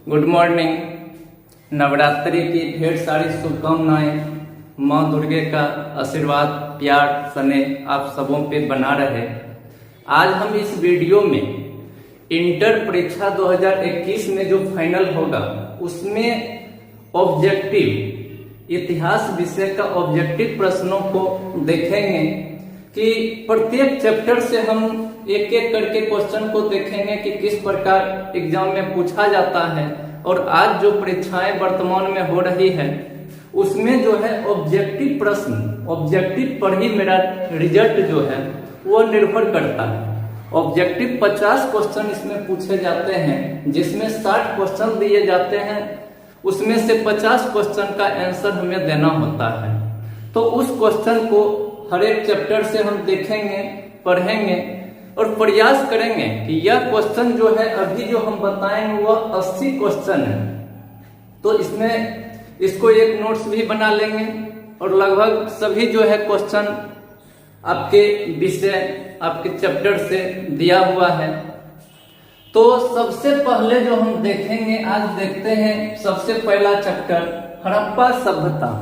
Good morning. Navratri की ढेर सारी शुभकामनाएं। माँ दुर्गे का आशीर्वाद, प्यार, स्नेह आप सबों पे बना रहे। आज हम इस वीडियो में इंटर परीक्षा 2021 में जो फाइनल होगा उसमें ऑब्जेक्टिव इतिहास विषय का ऑब्जेक्टिव प्रश्नों को देखेंगे कि प्रत्येक चैप्टर से हम एक एक करके क्वेश्चन को देखेंगे कि किस प्रकार एग्जाम में पूछा जाता है। और आज जो परीक्षाएं वर्तमान में हो रही है उसमें जो है ऑब्जेक्टिव प्रश्न, ऑब्जेक्टिव पर ही मेरा रिजल्ट जो है वो निर्भर करता है। ऑब्जेक्टिव 50 क्वेश्चन इसमें पूछे जाते हैं, जिसमें 60 क्वेश्चन दिए जाते हैं, उसमें से 50 क्वेश्चन का आंसर हमें देना होता है। तो उस क्वेश्चन को हर एक चैप्टर से हम देखेंगे, पढ़ेंगे और प्रयास करेंगे कि यह क्वेश्चन जो है अभी जो हम बताएंगे वह 80 क्वेश्चन है। तो इसमें इसको एक नोट्स भी बना लेंगे और लगभग सभी जो है क्वेश्चन आपके विषय, आपके चैप्टर से दिया हुआ है। तो सबसे पहले जो हम देखेंगे, आज देखते हैं सबसे पहला चैप्टर हड़प्पा सभ्यता।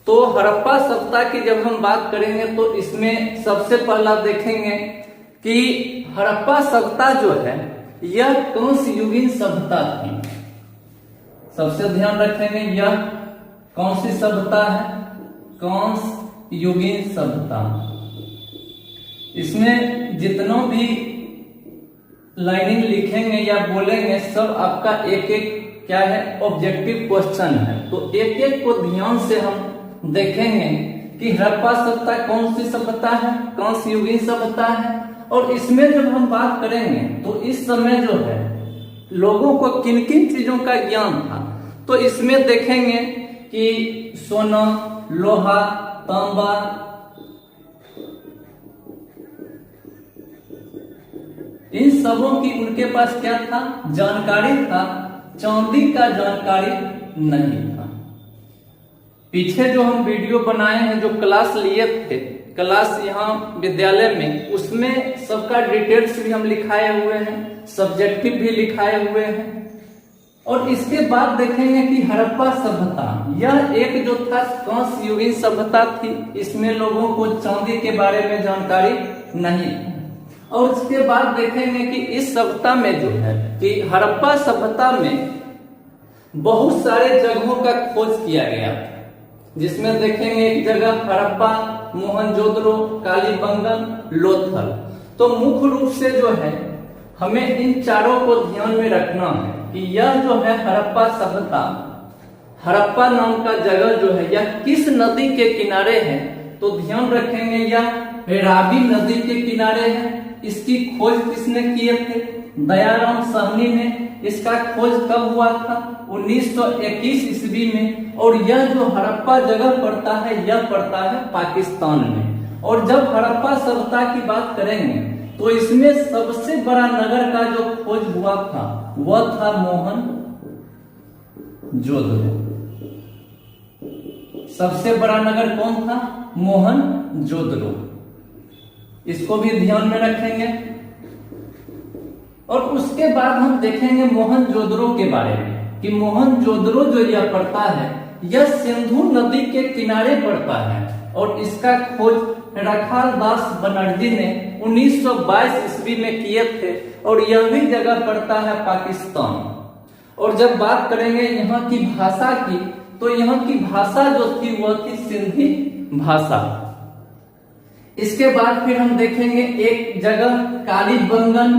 तो हड़प्पा सभ्यता की जब हम बात करेंगे तो इसमें सबसे पहला देखेंगे कि हड़प्पा सभ्यता जो है यह कांस्य युगीन सभ्यता थी। सबसे ध्यान रखेंगे यह कौन सी सभ्यता है, कांस्य युगीन सभ्यता। इसमें जितना भी लाइनिंग लिखेंगे या बोलेंगे सब आपका एक एक क्या है ऑब्जेक्टिव क्वेश्चन है। तो एक एक को ध्यान से हम देखेंगे कि हड़प्पा सभ्यता कौन सी सभ्यता है, कांस्य युगीन सभ्यता है। और इसमें जब हम बात करेंगे तो इस समय जो है लोगों को किन किन चीजों का ज्ञान था, तो इसमें देखेंगे कि सोना, लोहा, तांबा, इन सबों की उनके पास क्या था, जानकारी था। चांदी का जानकारी नहीं था। पीछे जो हम वीडियो बनाए हैं, जो क्लास लिए थे, क्लास यहाँ विद्यालय में, उसमें सबका डिटेल्स भी हम लिखाए हुए हैं, सब्जेक्टिव भी लिखाए हुए हैं। और इसके बाद देखेंगे कि हड़प्पा सभ्यता यह एक जो था कांस्य युगीन सभ्यता थी। इसमें लोगों को चांदी के बारे में जानकारी नहीं थी। और उसके बाद देखेंगे कि इस सभ्यता में जो है कि हड़प्पा सभ्यता में बहुत सारे जगहों का खोज किया गया था, जिसमें देखेंगे एक जगह हड़प्पा, मोहनजोदड़ो, कालीबंगन, लोथल। तो मुख्य रूप से जो है हमें इन चारों को ध्यान में रखना है कि यह जो है हड़प्पा सभ्यता, हड़प्पा नाम का जगह जो है यह किस नदी के किनारे है। तो ध्यान रखेंगे यह रावी नदी के किनारे है। इसकी खोज किसने किए थे, दयाराम साहनी ने। इसका खोज कब हुआ था, 1921 ईस्वी में। और यह जो हड़प्पा जगह पड़ता है यह पड़ता है पाकिस्तान में। और जब हड़प्पा सभ्यता की बात करेंगे तो इसमें सबसे बड़ा नगर का जो खोज हुआ था वह था मोहनजोदड़ो। सबसे बड़ा नगर कौन था, मोहनजोदड़ो। इसको भी ध्यान में रखेंगे। और उसके बाद हम देखेंगे मोहनजोदड़ो के बारे में कि मोहनजोदड़ो जो यह पड़ता है यह सिंधु नदी के किनारे पड़ता है। और इसका खोज रखाल दास बनर्जी ने 1922 ईस्वी में किए थे। और यह भी जगह पड़ता है पाकिस्तान। और जब बात करेंगे यहाँ की भाषा की, तो यहाँ की भाषा जो थी वह थी सिंधी भाषा। इसके बाद फिर हम देखेंगे एक जगह कालीबंगन,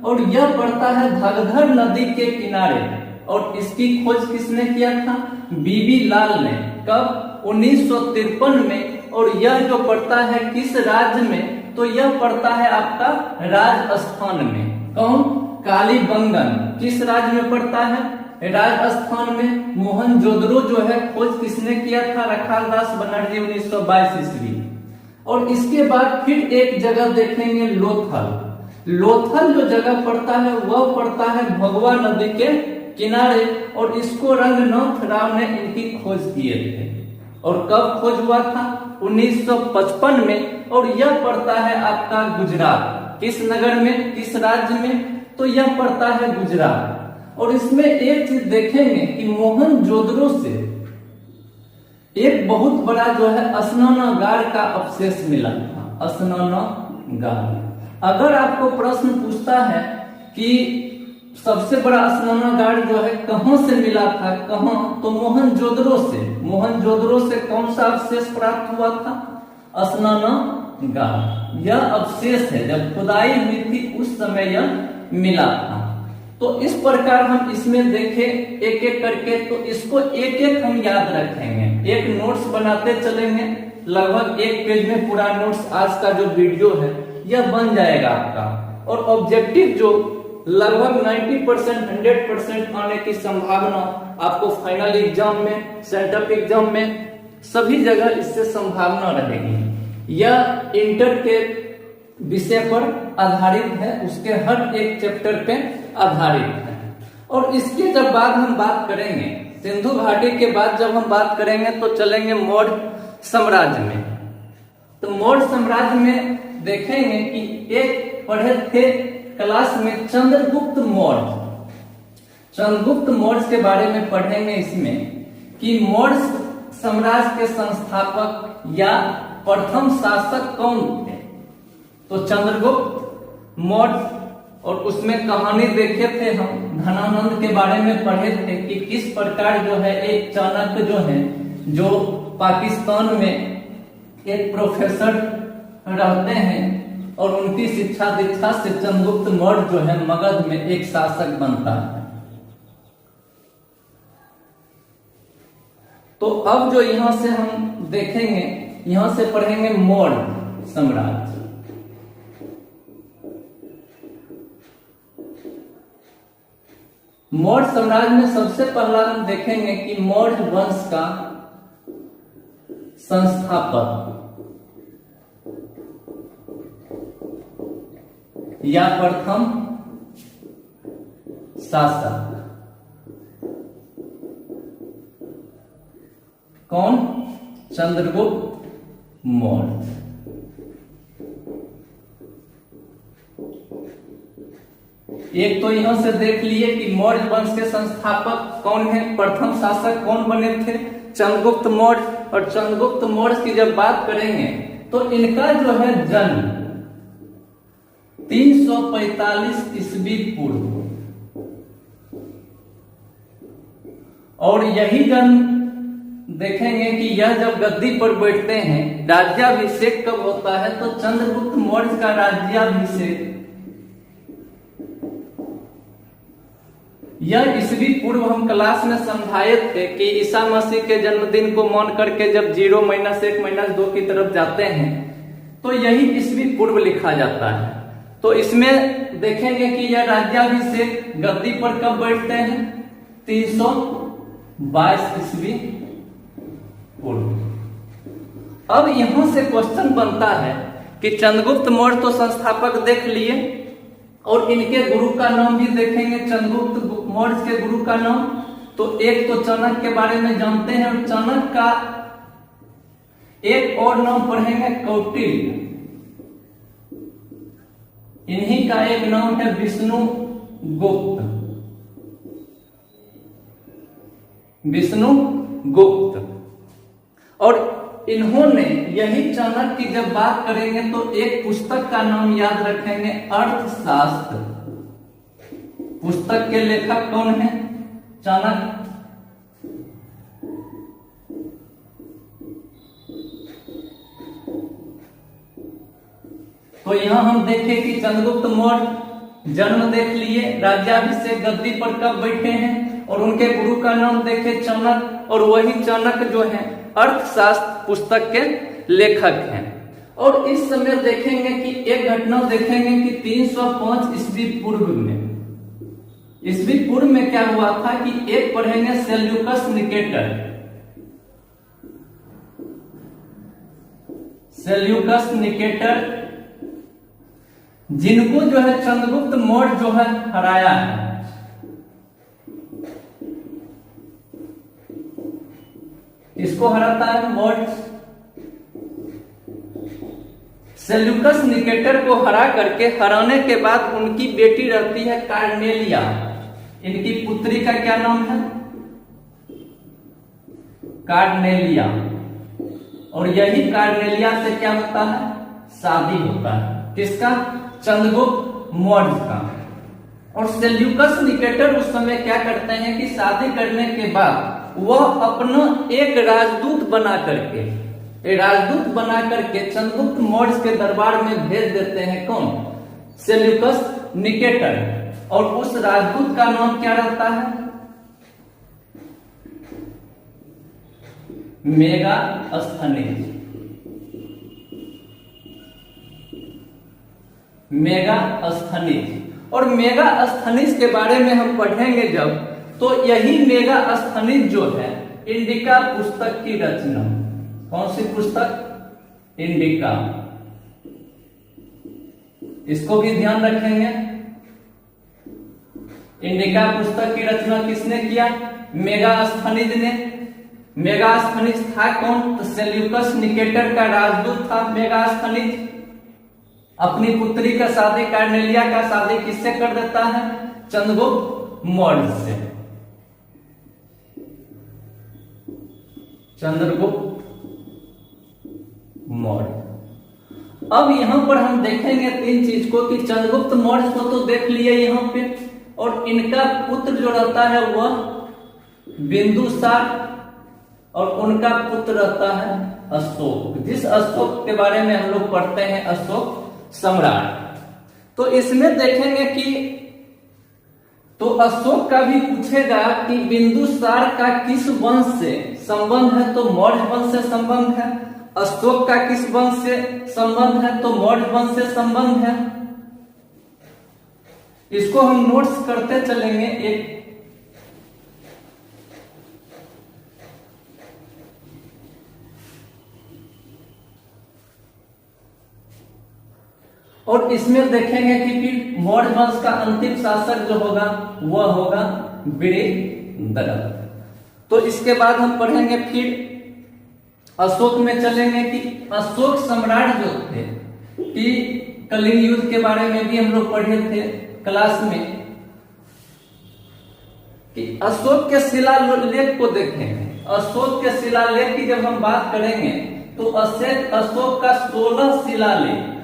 और यह पड़ता है घग्घर नदी के किनारे। और इसकी खोज किसने किया था, बीबी लाल ने। कब, 1953 में। और यह जो पड़ता है किस राज्य में, तो यह पड़ता है आपका राजस्थान में। कौन, कालीबंगन किस राज्य में पड़ता है, राजस्थान में। मोहनजोदड़ो जो है खोज किसने किया था, रखाल दास बनर्जी, 1922 ईस्वी। और इसके बाद फिर एक जगह देखेंगे लोथल। लोथल जो जगह पड़ता है वह पड़ता है भगवा नदी के किनारे। और इसको रंगनाथ राव ने इनकी खोज किए थे। और कब खोज हुआ था, 1955 में। और यह पड़ता है आपका गुजरात। किस नगर में, किस राज्य में, तो यह पड़ता है गुजरात। और इसमें एक चीज देखेंगे कि मोहनजोदड़ो से एक बहुत बड़ा जो है स्नानागार का अवशेष मिला था। स्नानागार, अगर आपको प्रश्न पूछता है कि सबसे बड़ा स्नानागार जो है कहां से मिला था, कहां, तो मोहनजोदड़ो से। मोहनजोदड़ो से कौन सा अवशेष प्राप्त हुआ था? स्नानागार। यह अवशेष है, जब खुदाई हुई थी उस समय यह मिला था। तो इस प्रकार हम इसमें देखें एक एक करके, तो इसको एक एक हम याद रखेंगे, एक नोट्स बनाते चलेंगे। लगभग एक पेज में पूरा नोट्स आज का जो वीडियो है यह बन जाएगा आपका। और ऑब्जेक्टिव जो लगभग 90% 100% आने की संभावना आपको फाइनल एग्जाम में, सेंटअप एग्जाम में, सभी जगह इससे संभावना रहेगी। यह इंटर के विषय पर आधारित है, उसके हर एक चैप्टर पे आधारित है। और इसके जब बाद हम बात करेंगे, सिंधु घाटी के बाद जब हम बात करेंगे तो चलेंगे मौर्य साम्राज्य में। तो मौर्य साम्राज्य में देखेंगे कि एक पढ़े थे क्लास में चंद्रगुप्त मौर्य। चंद्रगुप्त मौर्य के बारे में पढ़ेंगे इसमें कि मौर्य साम्राज्य के संस्थापक या प्रथम शासक कौन थे। तो चंद्रगुप्त मौर्य, और उसमें कहानी देखे थे हम, धनानंद के बारे में पढ़े थे कि किस प्रकार जो है एक चाणक्य जो है, जो पाकिस्तान में एक प्रोफेसर रहते हैं और उनकी शिक्षा दीक्षा से चंद्रगुप्त मौर्य जो है मगध में एक शासक बनता है। तो अब जो यहां से हम देखेंगे, यहां से पढ़ेंगे मौर्य साम्राज्य। मौर्य साम्राज्य में सबसे पहला हम देखेंगे कि मौर्य वंश का संस्थापक या प्रथम शासक कौन? चंद्रगुप्त मौर्य। एक तो यहां से देख लिए कि मौर्य वंश के संस्थापक कौन है, प्रथम शासक कौन बने थे? चंद्रगुप्त मौर्य। और चंद्रगुप्त मौर्य की जब बात करेंगे तो इनका जो है जन्म 345 ईस्वी पूर्व, और यही जन्म देखेंगे कि यह जब गद्दी पर बैठते हैं, राज्याभिषेक कब होता है? तो चंद्रगुप्त मौर्य का राज्याभिषेक यह ईस्वी पूर्व, हम क्लास में समझाए थे कि ईसा मसीह के जन्मदिन को मान करके जब 0 माइनस 1 माइनस 2 की तरफ जाते हैं तो यही ईस्वी पूर्व लिखा जाता है। तो इसमें देखेंगे कि यह राज्याभिषेक गद्दी पर कब बैठते हैं? 322 ईस्वी पूर्व। अब यहां से क्वेश्चन बनता है कि चंद्रगुप्त मौर्य तो संस्थापक देख लिए, और इनके गुरु का नाम भी देखेंगे। चंद्रगुप्त मौर्य के गुरु का नाम, तो एक तो चाणक्य के बारे में जानते हैं, और चाणक्य का एक और नाम पढ़ेंगे कौटिल्य। इन्हीं का एक नाम है विष्णुगुप्त। विष्णुगुप्त। और इन्होंने यही चाणक्य की जब बात करेंगे तो एक पुस्तक का नाम याद रखेंगे, अर्थशास्त्र। पुस्तक के लेखक कौन है? चाणक्य। तो यहां हम देखें कि चंद्रगुप्त मौर्य जन्म देख लिए, राज्याभिषेक गद्दी पर कब बैठे हैं, और उनके गुरु का नाम देखे चाणक्य, और वही चाणक्य जो है अर्थशास्त्र पुस्तक के लेखक हैं। और इस समय देखेंगे कि एक घटना देखेंगे कि 305 ईस्वी पूर्व में, ईस्वी पूर्व में क्या हुआ था कि एक पढ़ेंगे सेल्यूकस निकेटर। सेल्यूकस निकेटर, जिनको जो है चंद्रगुप्त मौर्य जो है हराया है। इसको हराता है मौर्य। सेल्यूकस निकेटर को हरा करके, हराने के बाद उनकी बेटी रहती है कार्नेलिया। इनकी पुत्री का क्या नाम है? कार्नेलिया। और यही कार्नेलिया से क्या होता है? शादी होता है। किसका? चंद्रगुप्त मौर्य का। और सेल्यूकस निकेटर उस समय क्या करते हैं कि शादी करने के बाद वह अपना एक राजदूत बना करके चंद्रगुप्त मौर्य के दरबार में भेज देते हैं। कौन? Seleucus Nicator. और उस राजदूत का नाम क्या रहता है? मेगास्थनीज। और मेगास्थनीज के बारे में हम पढ़ेंगे जब, तो यही मेगास्थनीज जो है इंडिका पुस्तक की रचना। कौन सी पुस्तक? इंडिका। इसको भी ध्यान रखेंगे। इंडिका पुस्तक की रचना किसने किया? मेगास्थनीज ने। मेगास्थनीज था कौन? तो सेल्यूकस निकेटर का राजदूत था मेगास्थनीज। अपनी पुत्री का शादी, कार्नेलिया का शादी किससे कर देता है? चंद्रगुप्त मौर्य से। चंद्रगुप्त मौर्य। अब यहां पर हम देखेंगे तीन चीज को, कि चंद्रगुप्त मौर्य को तो देख लिए यहां पे, और इनका पुत्र जो रहता है वह बिंदुसार, और उनका पुत्र रहता है अशोक। जिस अशोक के बारे में हम लोग पढ़ते हैं, अशोक सम्राट। तो इसमें देखेंगे कि तो अशोक का भी पूछेगा कि बिंदुसार का किस वंश से संबंध है? तो मौर्य वंश से संबंध है। अशोक का किस वंश से संबंध है? तो मौर्य वंश से संबंध है। इसको हम नोट्स करते चलेंगे एक। और इसमें देखेंगे कि फिर मौर्य वंश का अंतिम शासक जो होगा वह होगा वीरभद्र। तो इसके बाद हम पढ़ेंगे फिर अशोक में चलेंगे कि अशोक सम्राट जो थे, कि कलिंग युद्ध के बारे में भी हम लोग पढ़े थे क्लास में, कि अशोक के शिलालेख को देखेंगे। अशोक के शिलालेख की जब हम बात करेंगे तो अशोक का 16 शिलालेख,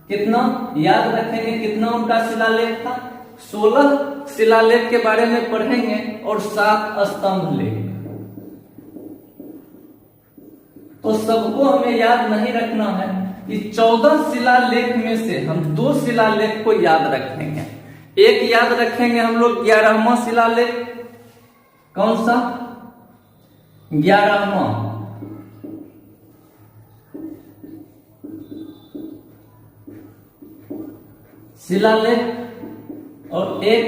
कितना याद रखेंगे? कितना उनका शिलालेख था? 16 शिलालेख के बारे में पढ़ेंगे, और 7 स्तंभ लेख। तो सबको हमें याद नहीं रखना है कि 14 शिलालेख में से हम 2 शिलालेख को याद रखेंगे। एक याद रखेंगे हम लोग 11वां शिलालेख। कौन सा? 11वां। शिलालेख। और एक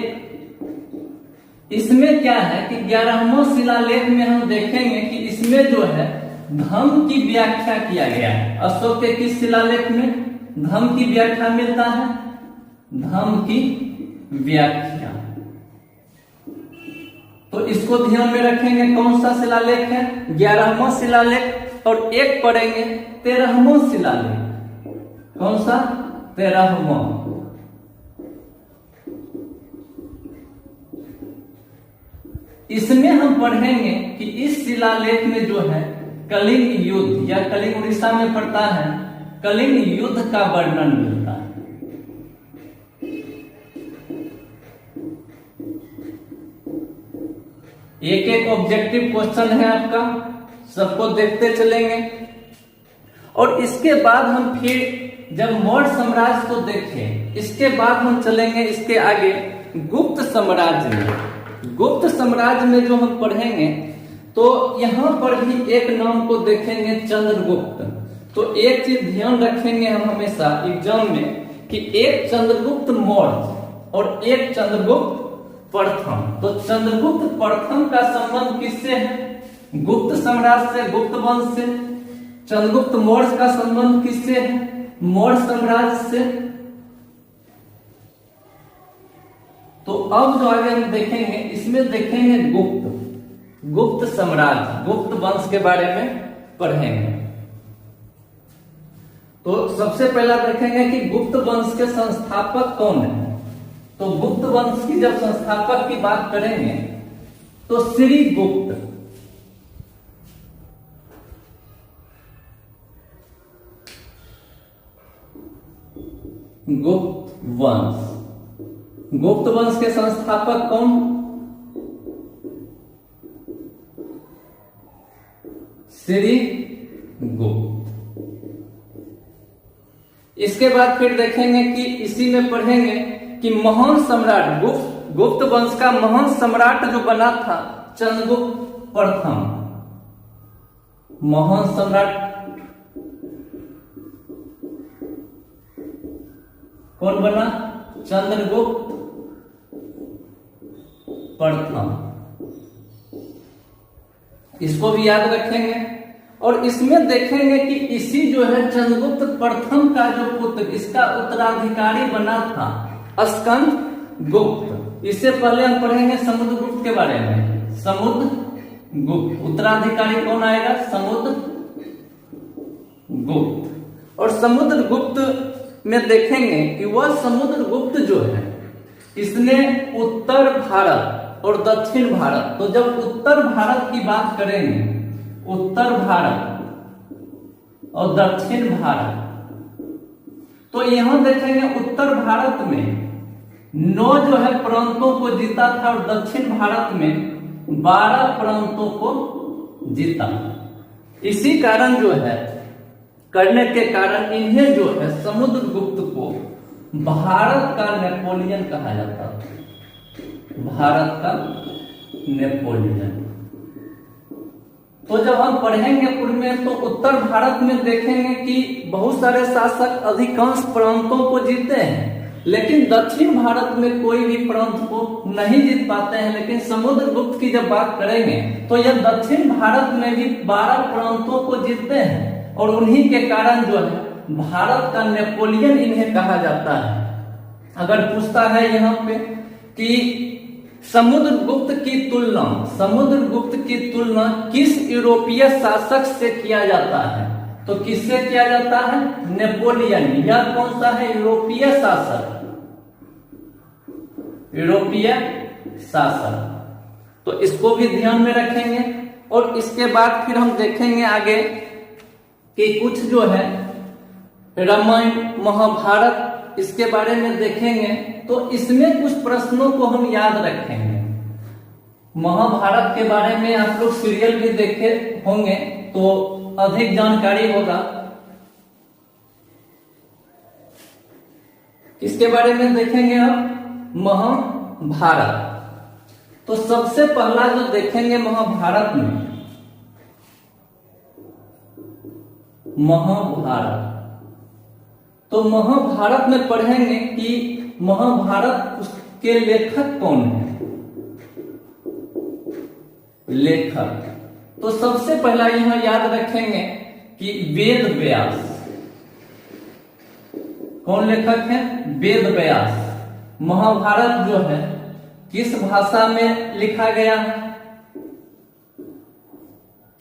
इसमें क्या है कि 11वां शिलालेख में हम देखेंगे कि इसमें जो है धर्म की व्याख्या किया गया है। अशोक के किस शिलालेख में धर्म की व्याख्या मिलता है? धर्म की व्याख्या। तो इसको ध्यान में रखेंगे। कौन सा शिलालेख है? 11वां शिलालेख। और एक पढ़ेंगे 13वां शिलालेख। कौन सा? 13वां। इसमें हम पढ़ेंगे कि इस शिलालेख में जो है कलिंग युद्ध, या कलिंग उड़ीसा में पड़ता है, कलिंग युद्ध का वर्णन मिलता है। एक एक ऑब्जेक्टिव क्वेश्चन है आपका, सबको देखते चलेंगे। और इसके बाद हम फिर जब मौर्य साम्राज्य को देखें, इसके बाद हम चलेंगे इसके आगे गुप्त साम्राज्य में। गुप्त साम्राज्य में जो हम पढ़ेंगे तो यहां पर भी एक नाम को देखेंगे, चंद्रगुप्त। तो एक चीज ध्यान रखेंगे हम हमेशा एग्जाम में, कि एक चंद्रगुप्त मौर्य और एक चंद्रगुप्त प्रथम। तो चंद्रगुप्त प्रथम का संबंध किससे है? गुप्त साम्राज्य से, गुप्त वंश से। चंद्रगुप्त मौर्य का संबंध किससे है? मौर्य साम्राज्य से। तो अब जो आगे हम देखेंगे, इसमें देखेंगे गुप्त साम्राज्य, गुप्त वंश के बारे में पढ़ेंगे। तो सबसे पहला देखेंगे कि गुप्त वंश के संस्थापक कौन है। तो गुप्त वंश की जब संस्थापक की बात करेंगे तो श्री गुप्त, गुप्त वंश, गुप्त वंश के संस्थापक कौन? श्री गुप्त। इसके बाद फिर देखेंगे कि इसी में पढ़ेंगे कि महान सम्राट गुप्त वंश का महान सम्राट जो बना था चंद्रगुप्त प्रथम, महान सम्राट कौन बना? चंद्रगुप्त प्रथम। इसको भी याद रखेंगे और इसमें देखेंगे कि इसी जो है चंद्रगुप्त प्रथम का जो पुत्र, इसका उत्तराधिकारी बना था स्कंद गुप्त। इससे पहले हम पढ़ेंगे समुद्रगुप्त के बारे में। समुद्रगुप्त उत्तराधिकारी कौन आएगा? समुद्रगुप्त। और समुद्रगुप्त में देखेंगे कि वह समुद्रगुप्त जो है इसने उत्तर भारत और दक्षिण भारत, तो जब उत्तर भारत की बात करेंगे, उत्तर भारत और दक्षिण भारत, तो यहां देखेंगे उत्तर भारत में 9 जो है प्रांतों को जीता था और दक्षिण भारत में 12 प्रांतों को जीता। इसी कारण जो है करने के कारण इन्हें जो है समुद्रगुप्त को भारत का नेपोलियन कहा जाता था। भारत का नेपोलियन। तो जब हम पढ़ेंगे पूर्व में तो उत्तर भारत में देखेंगे कि बहुत सारे शासक अधिकांश प्रांतों को जीते हैं, लेकिन दक्षिण भारत में कोई भी प्रांत को नहीं जीत पाते हैं। लेकिन समुद्रगुप्त की जब बात करेंगे तो यह दक्षिण भारत में भी 12 प्रांतों को जीतते हैं और उन्हीं के कारण जो है भारत का नेपोलियन इन्हें कहा जाता है। अगर पूछता है यहाँ पे कि समुद्रगुप्त की तुलना किस यूरोपीय शासक से किया जाता है, तो किससे किया जाता है? नेपोलियन। यह कौन सा है? यूरोपीय शासक, यूरोपीय शासक। तो इसको भी ध्यान में रखेंगे और इसके बाद फिर हम देखेंगे आगे कि कुछ जो है रामायण महाभारत इसके बारे में देखेंगे, तो इसमें कुछ प्रश्नों को हम याद रखेंगे। महाभारत के बारे में आप लोग सीरियल भी देखे होंगे तो अधिक जानकारी होगा। इसके बारे में देखेंगे अब महाभारत। तो सबसे पहला जो देखेंगे महाभारत में, महाभारत, तो महाभारत में पढ़ेंगे कि महाभारत उसके लेखक कौन है? लेखक। तो सबसे पहला यहां याद रखेंगे कि वेद व्यास। कौन लेखक है? वेद व्यास। महाभारत जो है किस भाषा में लिखा गया है?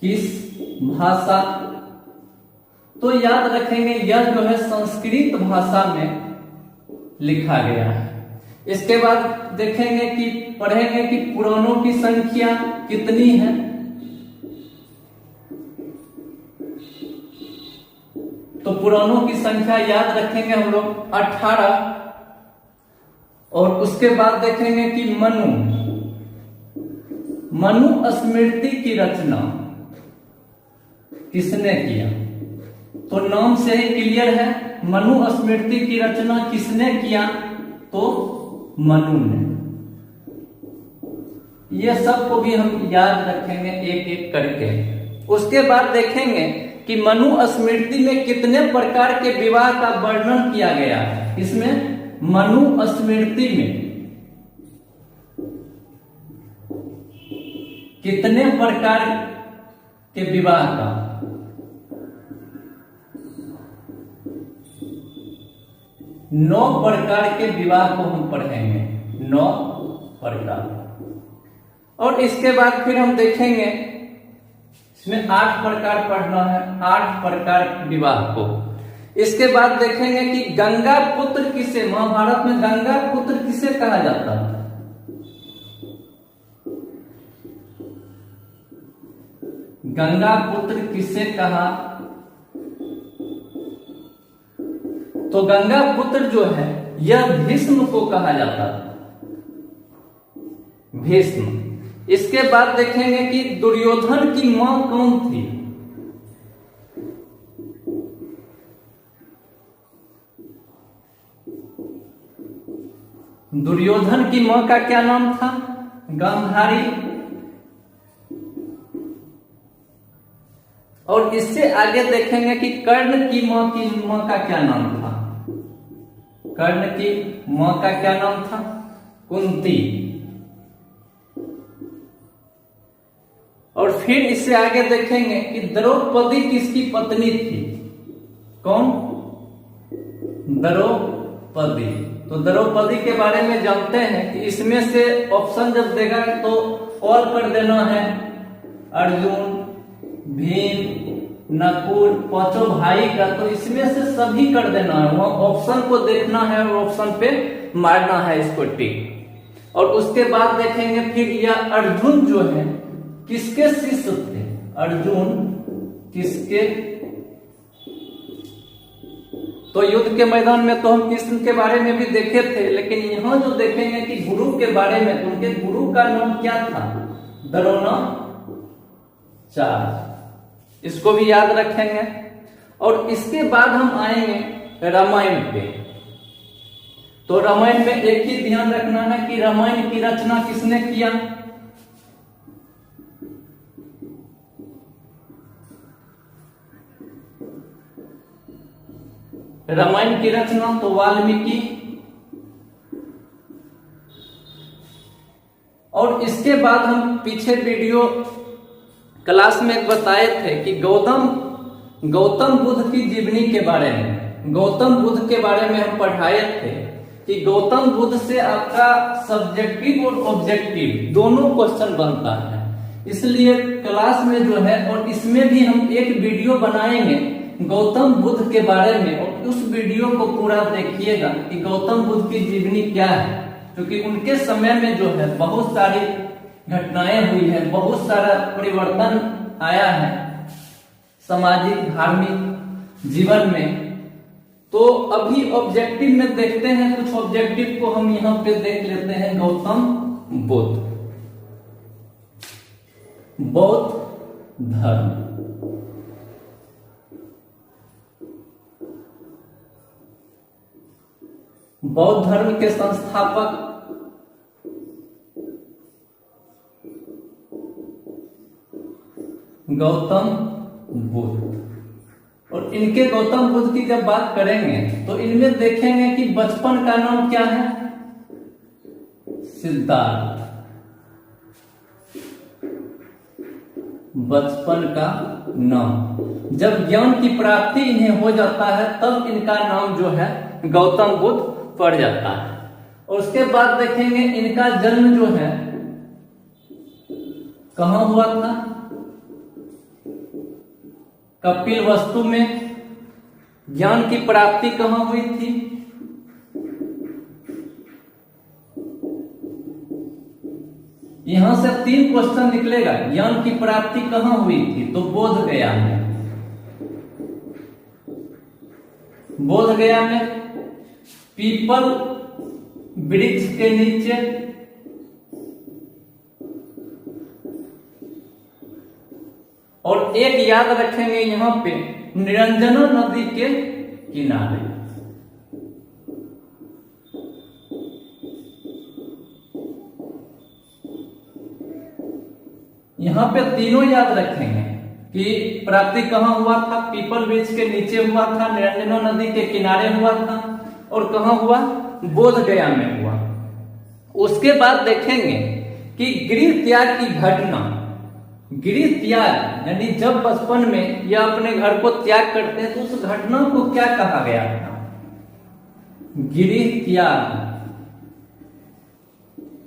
किस भाषा? तो याद रखेंगे यह जो है संस्कृत भाषा में लिखा गया है। इसके बाद देखेंगे कि पढ़ेंगे कि पुराणों की संख्या कितनी है। तो पुराणों की संख्या याद रखेंगे हम लोग 18। और उसके बाद देखेंगे कि मनु स्मृति की रचना किसने किया? तो नाम से ही क्लियर है, मनु स्मृति की रचना किसने किया? तो मनु ने। ये सब को भी हम याद रखेंगे एक एक करके। उसके बाद देखेंगे कि मनु स्मृति में कितने प्रकार के विवाह का वर्णन किया गया है। इसमें मनु स्मृति में कितने प्रकार के विवाह का? 9 प्रकार के विवाह को हम पढ़ेंगे, 9 प्रकार। और इसके बाद फिर हम देखेंगे इसमें 8 प्रकार पढ़ना है, 8 प्रकार विवाह को। इसके बाद देखेंगे कि गंगा पुत्र किसे, महाभारत में गंगा पुत्र किसे कहा जाता है? गंगा पुत्र किसे कहा? तो गंगा पुत्र जो है यह भीष्म को कहा जाता था, भीष्म। इसके बाद देखेंगे कि दुर्योधन की मां कौन थी? दुर्योधन की मां का क्या नाम था? गांधारी। और इससे आगे देखेंगे कि कर्ण की मां का क्या नाम था? कर्ण की मां का क्या नाम था? कुंती। और फिर इससे आगे देखेंगे कि द्रौपदी किसकी पत्नी थी? कौन? द्रौपदी। तो द्रौपदी के बारे में जानते हैं कि इसमें से ऑप्शन जब देगा तो और कर देना है। अर्जुन, भीम, नकुल, पांचों भाई का, तो इसमें से सभी कर देना है। वहां ऑप्शन को देखना है और ऑप्शन पे मारना है इसको टिक। और उसके बाद देखेंगे फिर यह अर्जुन जो है किसके शिष्य थे? अर्जुन किसके? तो युद्ध के मैदान में तो हम कृष्ण के बारे में भी देखे थे, लेकिन यहां जो देखेंगे कि गुरु के बारे में, तो उनके गुरु का नाम क्या था? द्रोणाचार्य। इसको भी याद रखेंगे। और इसके बाद हम आएंगे रामायण पे। तो रामायण में एक ही ध्यान रखना है कि रामायण की रचना किसने किया? रामायण की रचना तो वाल्मीकि। और इसके बाद हम पीछे वीडियो क्लास में एक बताए थे कि गौतम बुद्ध की जीवनी के बारे में, गौतम बुद्ध के बारे में हम पढ़ाए थे कि गौतम बुद्ध से आपका सब्जेक्टिव और ऑब्जेक्टिव दोनों क्वेश्चन बनता है। इसलिए क्लास में जो है, और इसमें भी हम एक वीडियो बनाएंगे गौतम बुद्ध के बारे में, और उस वीडियो को पूरा देखिएगा कि गौतम बुद्ध की जीवनी क्या है, क्योंकि उनके समय में जो है बहुत सारी घटनाएं हुई है, बहुत सारा परिवर्तन आया है सामाजिक धार्मिक जीवन में। तो अभी ऑब्जेक्टिव में देखते हैं, कुछ ऑब्जेक्टिव को हम यहां पे देख लेते हैं। गौतम बुद्ध, बौद्ध धर्म, बौद्ध धर्म के संस्थापक गौतम बुद्ध। और इनके गौतम बुद्ध की जब बात करेंगे तो इनमें देखेंगे कि बचपन का नाम क्या है? सिद्धार्थ। बचपन का नाम। जब ज्ञान की प्राप्ति इन्हें हो जाता है तब इनका नाम जो है गौतम बुद्ध पड़ जाता है। और उसके बाद देखेंगे इनका जन्म जो है कहां हुआ था? कपिलवस्तु में। ज्ञान की प्राप्ति कहां हुई थी? यहां से 3 क्वेश्चन निकलेगा। ज्ञान की प्राप्ति कहां हुई थी? तो बोध गया में। बोध गया में, पीपल वृक्ष के नीचे, और एक याद रखेंगे यहां पे निरंजना नदी के किनारे। यहां पे तीनों याद रखेंगे कि प्राप्ति कहां हुआ था? पीपल वृक्ष के नीचे हुआ था, निरंजना नदी के किनारे हुआ था, और कहां हुआ? बोध गया में हुआ। उसके बाद देखेंगे कि गृह त्याग की घटना। गृह त्याग यानी जब बचपन में या अपने घर को त्याग करते हैं तो उस घटना को क्या कहा गया था? गृह त्याग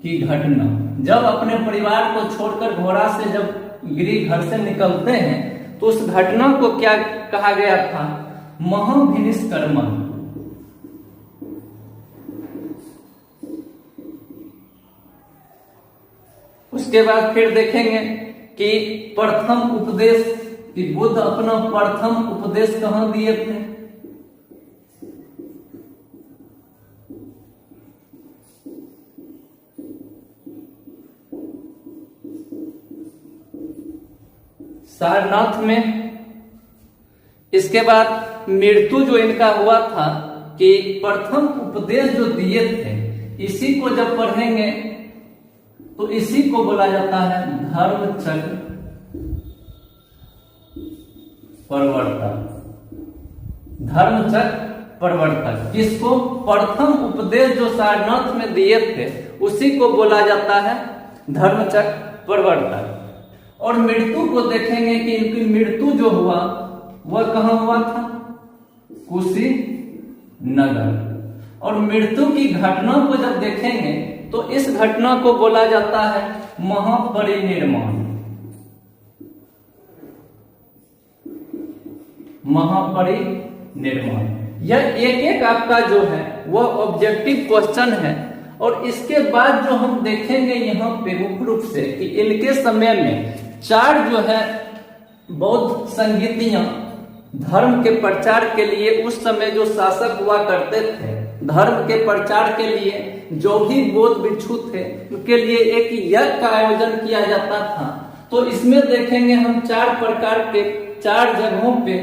की घटना। जब अपने परिवार को छोड़कर घोड़ा से जब गृह घर से निकलते हैं तो उस घटना को क्या कहा गया था? महाभिनिष्कर्मण। उसके बाद फिर देखेंगे कि प्रथम उपदेश, कि बुद्ध अपना प्रथम उपदेश कहां दिए थे? सारनाथ में। इसके बाद मृत्यु जो इनका हुआ था, कि प्रथम उपदेश जो दिए थे, इसी को जब पढ़ेंगे तो इसी को बोला जाता है धर्मचक्र प्रवर्तक। धर्मचक्र प्रवर्तक किसको? प्रथम उपदेश जो सारनाथ में दिए थे उसी को बोला जाता है धर्मचक्र प्रवर्तक। और मृत्यु को देखेंगे कि इनकी मृत्यु जो हुआ वह कहां हुआ था? कुशीनगर। और मृत्यु की घटना को जब देखेंगे तो इस घटना को बोला जाता है महापरिनिर्वाण। महापरिनिर्वाण। यह एक एक आपका जो है वह ऑब्जेक्टिव क्वेश्चन है। और इसके बाद जो हम देखेंगे यहाँ पे मुख्य रूप से कि इनके समय में 4 जो है बौद्ध संगीतियां धर्म के प्रचार के लिए, उस समय जो शासक हुआ करते थे धर्म के प्रचार के लिए, जो भी बौद्ध भिक्षु थे उनके लिए एक यज्ञ का आयोजन किया जाता था। तो इसमें देखेंगे हम 4 प्रकार के 4 जगहों पे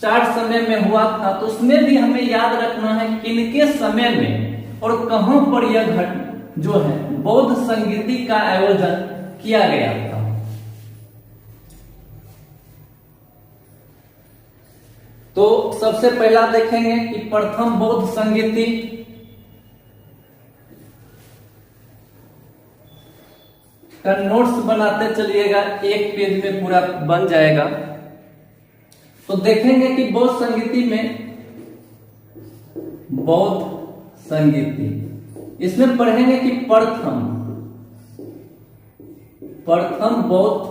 4 समय में हुआ था। तो उसमें भी हमें याद रखना है किनके समय में और कहां पर यह घटना जो है बौद्ध संगीति का आयोजन किया गया था। तो सबसे पहला देखेंगे कि प्रथम बौद्ध संगीति का नोट्स बनाते चलिएगा, एक पेज में पूरा बन जाएगा। तो देखेंगे कि बौद्ध संगीति में बौद्ध संगीति, इसमें पढ़ेंगे कि प्रथम बौद्ध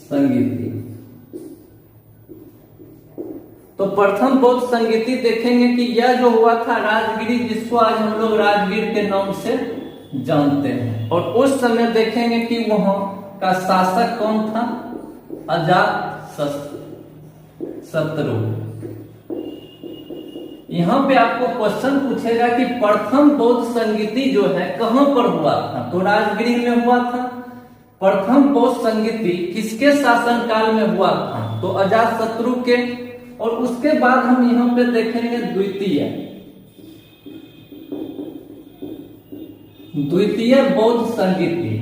संगीति। तो प्रथम बौद्ध संगीति देखेंगे कि यह जो हुआ था राजगिरी, जिसको आज हम लोग राजगीर के नाम से जानते हैं। और उस समय देखेंगे कि वहां का शासक कौन था? अजातशत्रु। यहां पे आपको क्वेश्चन पूछेगा कि प्रथम बौद्ध संगीति जो है कहां पर हुआ था? तो राजगिरी में हुआ था। प्रथम बौद्ध संगीति किसके शासन काल में हुआ था? तो अजातशत्रु के। और उसके बाद हम यहां पे देखेंगे द्वितीय बौद्ध संगीति।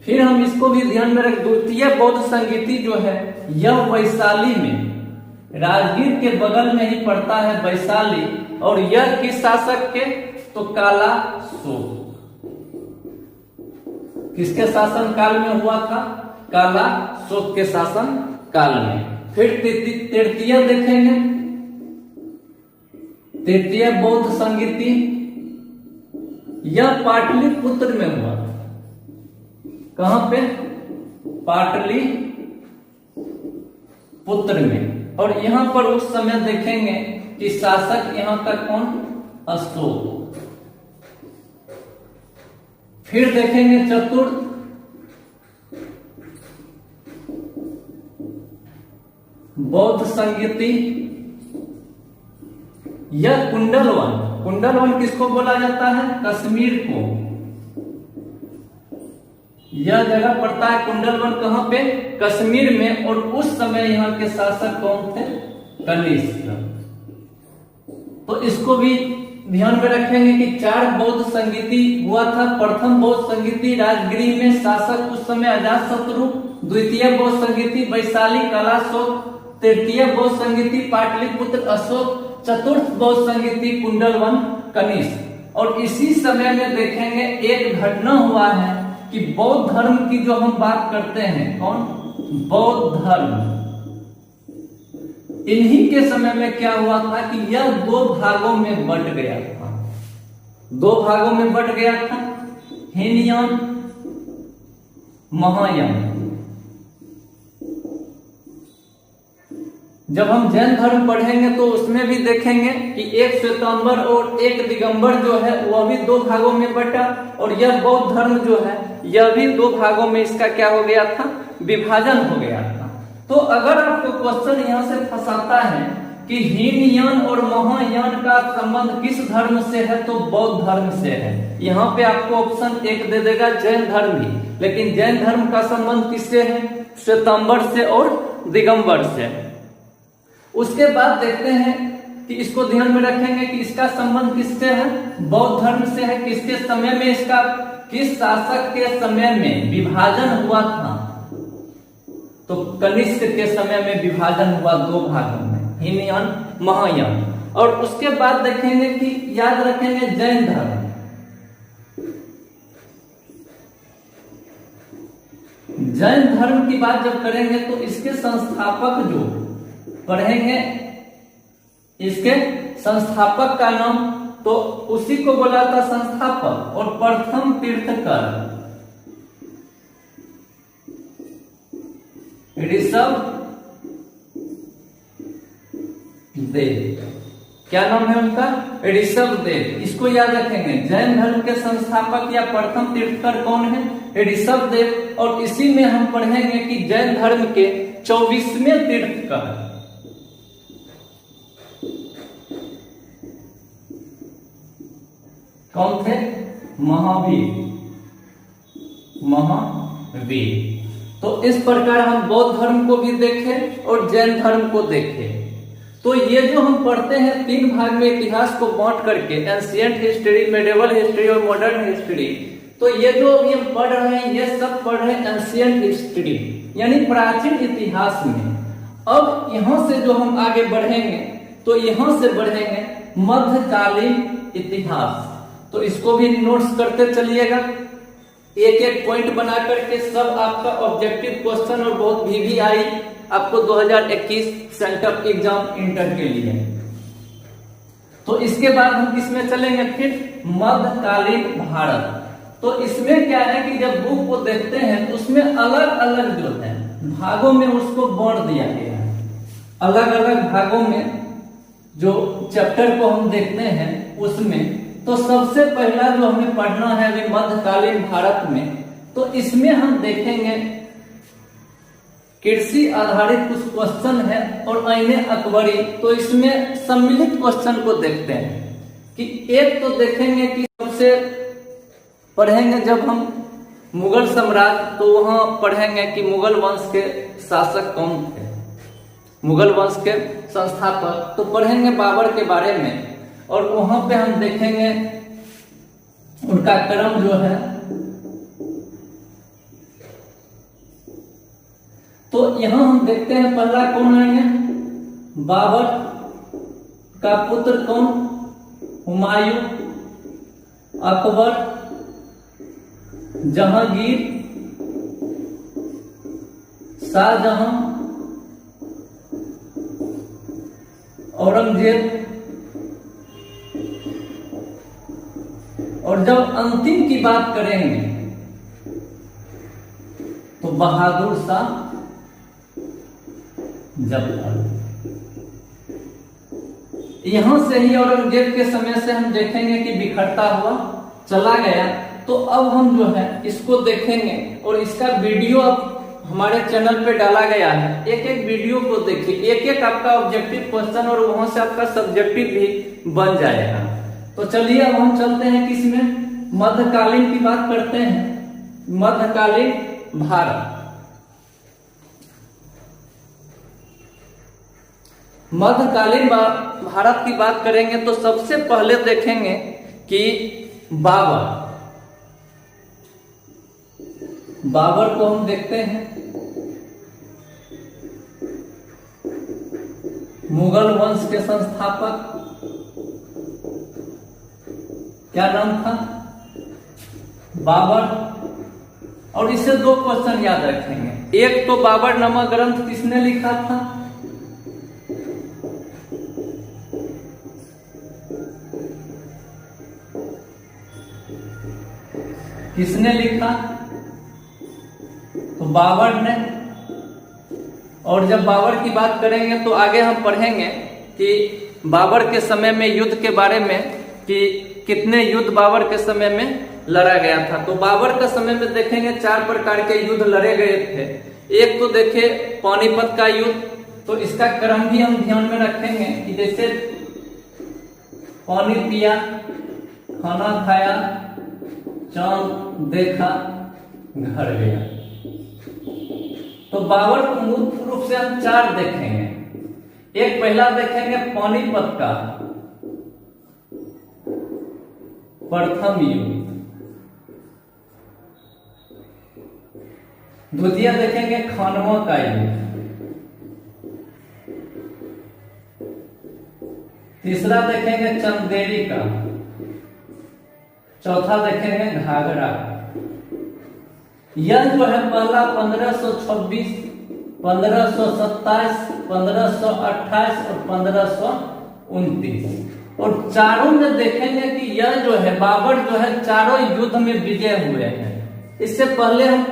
फिर हम इसको भी ध्यान में रख, द्वितीय बौद्ध संगीति जो है यह वैशाली में, राजगीर के बगल में ही पड़ता है वैशाली। और यह किस शासक के? तो कालाशोक। किसके शासन काल में हुआ था? कालाशोक के शासन काल में। फिर तृतीय देखेंगे, तृतीय बौद्ध संगीति, यह पाटलिपुत्र में हुआ। कहां पे? पाटलिपुत्र में। और यहां पर उस समय देखेंगे कि शासक यहां का कौन? अशोक। फिर देखेंगे चतुर्थ बौद्ध संगीति, यह कुंडलवन। कुंडलवन किसको बोला जाता है? कश्मीर को। यह जगह पड़ता है कुंडलवन कहां पे? कश्मीर में। और उस समय यहाँ के शासक कौन थे? कनिष्क। तो इसको भी ध्यान में रखेंगे कि 4 बौद्ध संगीति हुआ था। प्रथम बौद्ध संगीति राजगिरी में, शासक उस समय अजातशत्रु। द्वितीय बौद्ध संगीति वैशाली कालाशोक। तृतीय बौद्ध संगीति पाटलिपुत्र अशोक। चतुर्थ बौद्ध संगीति कुंडलवन कनिष्क। और इसी समय में देखेंगे एक घटना हुआ है कि बौद्ध धर्म की जो हम बात करते हैं, कौन? बौद्ध धर्म। इन्हीं के समय में क्या हुआ था कि यह 2 भागों में बंट गया था। 2 भागों में बंट गया था, हीनयान, महायान। जब हम जैन धर्म पढ़ेंगे तो उसमें भी देखेंगे कि एक श्वेतांबर और एक दिगंबर जो है वह भी दो भागों में बटा, और यह बौद्ध धर्म जो है यह भी दो भागों में इसका क्या हो गया था, विभाजन हो गया था। तो अगर आपको क्वेश्चन यहाँ से फंसाता है कि हीनयान और महायान का संबंध किस धर्म से है, तो बौद्ध धर्म से है। यहाँ पे आपको ऑप्शन एक दे देगा जैन धर्म ही, लेकिन जैन धर्म का संबंध किससे है, श्वेतांबर से और दिगंबर से। उसके बाद देखते हैं कि इसको ध्यान में रखेंगे कि इसका संबंध किससे है, बौद्ध धर्म से है। किसके समय में इसका, किस शासक के समय में विभाजन हुआ था, तो कनिष्क के समय में विभाजन हुआ दो भागों में, हीनयान महायान। और उसके बाद देखेंगे कि याद रखेंगे जैन धर्म। जैन धर्म की बात जब करेंगे तो इसके संस्थापक जो पढ़ेंगे, इसके संस्थापक का नाम, तो उसी को बोला था संस्थापक और प्रथम तीर्थकर ऋषभ देव। क्या नाम है उनका, ऋषभ देव। इसको याद रखेंगे। जैन धर्म के संस्थापक या प्रथम तीर्थकर कौन है, ऋषभ देव। और इसी में हम पढ़ेंगे कि जैन धर्म के 24वें तीर्थकर कौन थे, महावीर। तो इस प्रकार हम बौद्ध धर्म को भी देखें और जैन धर्म को देखें। तो ये जो हम पढ़ते हैं तीन भाग में इतिहास को बांट करके, एंशिएंट हिस्ट्री, मेडिवल हिस्ट्री और मॉडर्न हिस्ट्री, तो ये जो अभी हम पढ़ रहे हैं ये सब पढ़ रहे हैं एंशिएंट हिस्ट्री यानी प्राचीन इतिहास में। अब यहां से जो हम आगे बढ़ेंगे तो यहां से बढ़ेंगे मध्यकालीन इतिहास। तो इसको भी नोट्स करते चलिएगा, एक एक पॉइंट बना करके। सब आपका ऑब्जेक्टिव क्वेश्चन और बहुत VVI आपको 2021 सेंटअप एग्जाम इंटर के लिए। तो इसके बाद हम किसमें चलेंगे, फिर मध्यकालीन भारत। तो इसमें क्या है कि जब बुक को देखते हैं तो उसमें अलग अलग जो है भागों में उसको बांट दिया गया है। अलग अलग भागों में जो चैप्टर को हम देखते हैं उसमें, तो सबसे पहला जो हमें पढ़ना है वे मध्यकालीन भारत में। तो इसमें हम देखेंगे कृषि आधारित कुछ क्वेश्चन है और आईने अकबरी। तो इसमें सम्मिलित क्वेश्चन को देखते हैं कि एक तो देखेंगे कि सबसे पढ़ेंगे जब हम मुगल साम्राज्य, तो वहां पढ़ेंगे कि मुगल वंश के शासक कौन थे, मुगल वंश के संस्थापक। तो पढ़ेंगे बाबर के बारे में और वहां पे हम देखेंगे उनका क्रम जो है। तो यहां हम देखते हैं पहला कौन आएंगे, बाबर का पुत्र कौन, हुमायूं, अकबर, जहांगीर, शाहजहां, औरंगजेब। और जब अंतिम की बात करेंगे तो बहादुर शाह जफर। यहां से ही औरंगजेब के समय से हम देखेंगे कि बिखरता हुआ चला गया। तो अब हम जो है इसको देखेंगे और इसका वीडियो अब हमारे चैनल पे डाला गया है। एक एक वीडियो को देखिए, एक एक आपका ऑब्जेक्टिव क्वेश्चन और वहां से आपका सब्जेक्टिव भी बन जाएगा। तो चलिए अब हम चलते हैं किसमें, मध्यकालीन की बात करते हैं। मध्यकालीन भारत, मध्यकालीन भारत की बात करेंगे तो सबसे पहले देखेंगे कि बाबर को हम देखते हैं, मुगल वंश के संस्थापक। क्या नाम था, बाबर। और इससे दो क्वेश्चन याद रखेंगे। एक तो बाबर नामक ग्रंथ किसने लिखा था, किसने लिखा, तो बाबर ने। और जब बाबर की बात करेंगे तो आगे हम पढ़ेंगे कि बाबर के समय में युद्ध के बारे में कि कितने युद्ध बाबर के समय में लड़ा गया था। तो बाबर का समय में देखेंगे 4 प्रकार के युद्ध लड़े गए थे। एक तो देखे पानीपत का युद्ध, तो इसका क्रम भी हम ध्यान में रखेंगे कि जैसे पानी पिया, खाना खाया, चांद देखा, घर गया। तो बाबर को मुख्य रूप से हम 4 देखेंगे। एक पहला देखेंगे पानीपत का प्रथम युद्ध, द्वितीय देखेंगे खानवा का युद्ध, तीसरा देखेंगे चंदेरी का, चौथा देखेंगे घाघरा का। यह जो है पहला 1526, 1527, 1528 और 1529, और चारों में देखेंगे कि यह जो है बाबर जो है चारों युद्ध में विजय हुए हैं। इससे पहले हम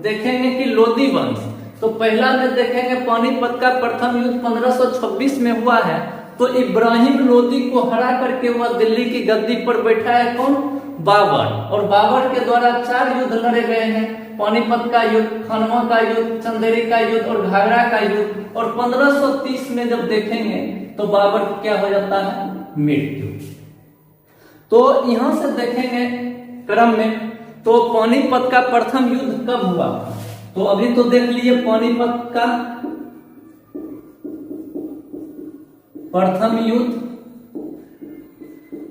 देखेंगे कि लोदी वंश, तो पहला में देखेंगे पानीपत का प्रथम युद्ध 1526 में हुआ है। तो इब्राहिम लोदी को हरा करके वह दिल्ली की गद्दी पर बैठा है कौन? बाबर। और बाबर के द्वारा 4 युद्ध लड़े गए हैं, पानीपत का युद्ध, खानवा का युद्ध, चंदेरी का युद्ध और घाघरा का युद्ध। और 1530 में जब देखेंगे तो बाबर को क्या हो जाता है? मृत्यु। तो यहां से देखेंगे क्रम में, तो पानीपत का प्रथम युद्ध कब हुआ? तो अभी तो देख लिए पानीपत का प्रथम युद्ध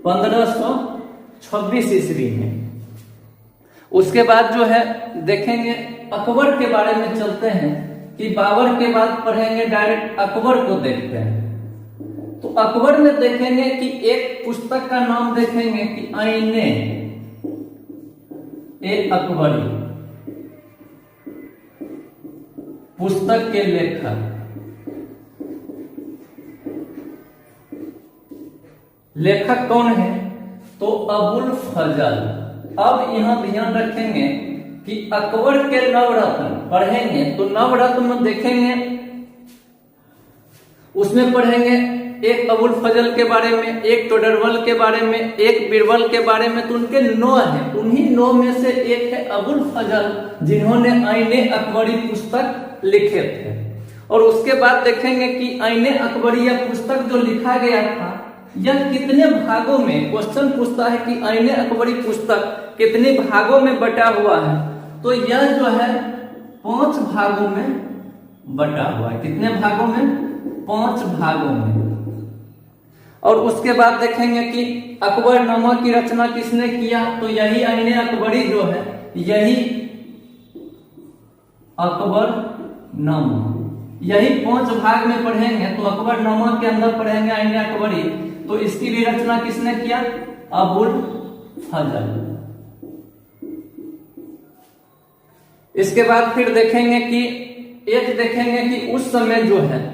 1526 ईस्वी में। उसके बाद जो है देखेंगे अकबर के बारे में चलते हैं कि बाबर के बाद पढ़ेंगे डायरेक्ट अकबर को देखते हैं। तो अकबर में देखेंगे कि एक पुस्तक का नाम देखेंगे कि आईने ए अकबरी, पुस्तक के लेखक कौन है? तो अबुल फजल। अब यहां ध्यान रखेंगे कि अकबर के नवरत्न पढ़ेंगे, तो नवरत्न में देखेंगे उसमें पढ़ेंगे एक अबुल फजल के बारे में, एक टोडरमल के बारे में, एक बीरबल के बारे में। तो उनके 9 हैं, उन्हीं 9 में से एक है अबुल फजल जिन्होंने आईने अकबरी पुस्तक लिखे थे। और उसके बाद देखेंगे कि आईने अकबरी यह पुस्तक जो लिखा गया था यह कितने भागों में, क्वेश्चन पूछता है कि आईने अकबरी पुस्तक कितने भागों में बटा हुआ है? तो यह जो है 5 भागों में बटा हुआ है। कितने भागों में? 5 भागों में। और उसके बाद देखेंगे कि अकबरनामा की रचना किसने किया? तो यही आईने अकबरी जो है, यही अकबरनामा, यही 5 भाग में पढ़ेंगे। तो अकबरनामा के अंदर पढ़ेंगे आईने अकबरी, तो इसकी भी रचना किसने किया? अबुल फजल। इसके बाद फिर देखेंगे कि उस समय जो है